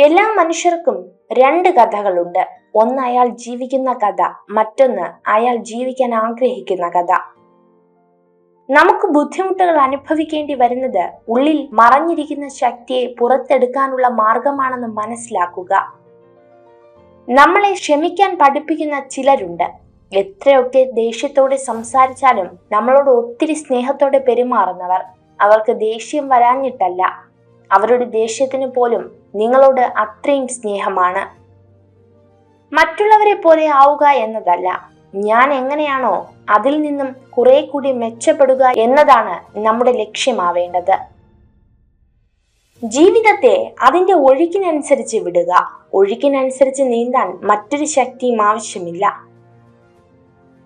എല്ലാ മനുഷ്യർക്കും രണ്ട് കഥകളുണ്ട്. ഒന്ന് അയാൾ ജീവിക്കുന്ന കഥ, മറ്റൊന്ന് അയാൾ ജീവിക്കാൻ ആഗ്രഹിക്കുന്ന കഥ. നമുക്ക് ബുദ്ധിമുട്ടുകൾ അനുഭവിക്കേണ്ടി വരുന്നത് ഉള്ളിൽ മറഞ്ഞിരിക്കുന്ന ശക്തിയെ പുറത്തെടുക്കാനുള്ള മാർഗമാണെന്ന് മനസ്സിലാക്കുക. നമ്മളെ ക്ഷമിക്കാൻ പഠിപ്പിക്കുന്ന ചിലരുണ്ട്. എത്രയൊക്കെ ദേഷ്യത്തോടെ സംസാരിച്ചാലും നമ്മളോട് ഒത്തിരി സ്നേഹത്തോടെ പെരുമാറുന്നവർ. അവർക്ക് ദേഷ്യം വരാഞ്ഞിട്ടല്ല, അവരുടെ ദേഷ്യത്തിന് പോലും നിങ്ങളോട് അത്രയും സ്നേഹമാണ്. മറ്റുള്ളവരെ പോലെ ആവുക എന്നതല്ല, ഞാൻ എങ്ങനെയാണോ അതിൽ നിന്നും കുറെ കൂടി മെച്ചപ്പെടുക എന്നതാണ് നമ്മുടെ ലക്ഷ്യമാവേണ്ടത്. ജീവിതത്തെ അതിന്റെ ഒഴുക്കിനനുസരിച്ച് വിടുക. ഒഴുക്കിനനുസരിച്ച് നീന്താൻ മറ്റൊരു ശക്തിയും ആവശ്യമില്ല.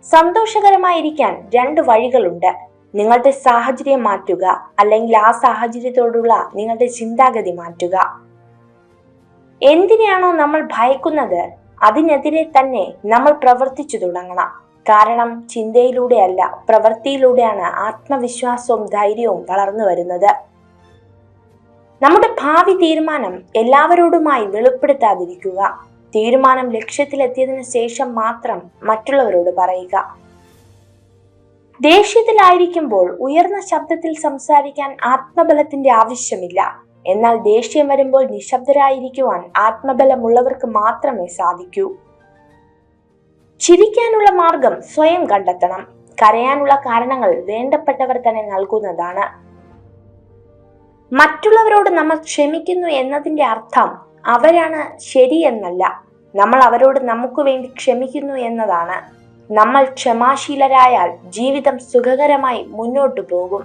സന്തോഷകരമായിരിക്കാൻ രണ്ട് വഴികളുണ്ട്. നിങ്ങളുടെ സാഹചര്യം മാറ്റുക, അല്ലെങ്കിൽ ആ സാഹചര്യത്തോടുള്ള നിങ്ങളുടെ ചിന്താഗതി മാറ്റുക. എന്തിനാണോ നമ്മൾ ഭയക്കുന്നത് അതിനെതിരെ തന്നെ നമ്മൾ പ്രവർത്തിച്ചു തുടങ്ങണം. കാരണം ചിന്തയിലൂടെയല്ല, പ്രവൃത്തിയിലൂടെയാണ് ആത്മവിശ്വാസവും ധൈര്യവും വളർന്നു വരുന്നത്. നമ്മുടെ ഭാവി തീരുമാനം എല്ലാവരോടുമായി വെളിപ്പെടുത്താതിരിക്കുക. തീരുമാനം ലക്ഷ്യത്തിലെത്തിയതിനു ശേഷം മാത്രം മറ്റുള്ളവരോട് പറയുക. ദേഷ്യത്തിലായിരിക്കുമ്പോൾ ഉയർന്ന ശബ്ദത്തിൽ സംസാരിക്കാൻ ആത്മബലത്തിന്റെ ആവശ്യമില്ല. എന്നാൽ ദേഷ്യം വരുമ്പോൾ നിശബ്ദരായിരിക്കുവാൻ ആത്മബലമുള്ളവർക്ക് മാത്രമേ സാധിക്കൂ. ചിരിക്കാനുള്ള മാർഗം സ്വയം കണ്ടെത്തണം. കരയാനുള്ള കാരണങ്ങൾ വേണ്ടപ്പെട്ടവർ തന്നെ നൽകുന്നതാണ്. മറ്റുള്ളവരോട് നമ്മൾ ക്ഷമിക്കുന്നു എന്നതിന്റെ അർത്ഥം അവരാണ് ശരിയെന്നല്ല, നമ്മൾ അവരോട് നമുക്ക് വേണ്ടി ക്ഷമിക്കുന്നു എന്നതാണ്. നമ്മൾ ക്ഷമാശീലരായാൽ ജീവിതം സുഖകരമായി മുന്നോട്ടു പോകും.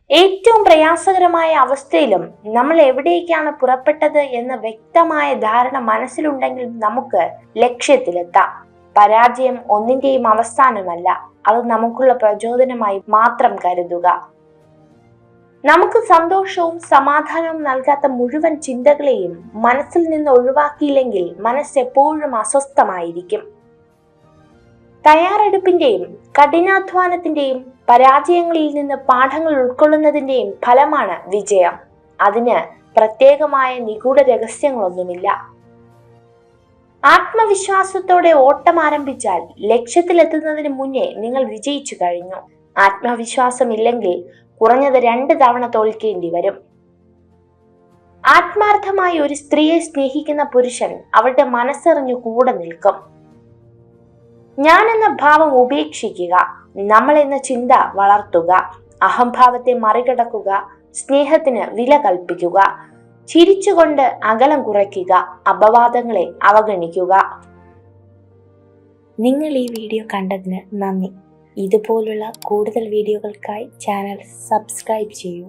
ഏറ്റവും പ്രയാസകരമായ അവസ്ഥയിലും നമ്മൾ എവിടേക്കാണ് പുറപ്പെട്ടത് എന്ന വ്യക്തമായ ധാരണ മനസ്സിലുണ്ടെങ്കിൽ നമുക്ക് ലക്ഷ്യത്തിലെത്താം. പരാജയം ഒന്നിന്റെയും അവസാനമല്ല, അത് നമുക്കുള്ള പ്രചോദനമായി മാത്രം കരുതുക. നമുക്ക് സന്തോഷവും സമാധാനവും നൽകാത്ത മുഴുവൻ ചിന്തകളെയും മനസ്സിൽ നിന്ന് ഒഴിവാക്കിയില്ലെങ്കിൽ മനസ്സ് എപ്പോഴും അസ്വസ്ഥമായിരിക്കും. തയ്യാറെടുപ്പിന്റെയും കഠിനാധ്വാനത്തിന്റെയും പരാജയങ്ങളിൽ നിന്ന് പാഠങ്ങൾ ഉൾക്കൊള്ളുന്നതിന്റെയും ഫലമാണ് വിജയം. അതിന് പ്രത്യേകമായ നിഗൂഢ രഹസ്യങ്ങളൊന്നുമില്ല. ആത്മവിശ്വാസത്തോടെ ഓട്ടം ആരംഭിച്ചാൽ ലക്ഷ്യത്തിലെത്തുന്നതിന് മുന്നേ നിങ്ങൾ വിജയിച്ചു കഴിഞ്ഞു. ആത്മവിശ്വാസം ഇല്ലെങ്കിൽ കുറഞ്ഞത് 2 തവണ തോൽക്കേണ്ടി വരും. ആത്മാർത്ഥമായി ഒരു സ്ത്രീയെ സ്നേഹിക്കുന്ന പുരുഷൻ അവളുടെ മനസ്സറിഞ്ഞു കൂടെ നിൽക്കും. ഞാൻ എന്ന ഭാവം ഉപേക്ഷിക്കുക, നമ്മൾ എന്ന ചിന്ത വളർത്തുക, അഹംഭാവത്തെ മറികടക്കുക, സ്നേഹത്തിന് വില കൽപ്പിക്കുക, ചിരിച്ചുകൊണ്ട് അകലം കുറയ്ക്കുക, അപവാദങ്ങളെ അവഗണിക്കുക. നിങ്ങൾ ഈ വീഡിയോ കണ്ടതിന് നന്ദി. ഇതുപോലുള്ള കൂടുതൽ വീഡിയോകൾക്കായി ചാനൽ സബ്സ്ക്രൈബ് ചെയ്യൂ.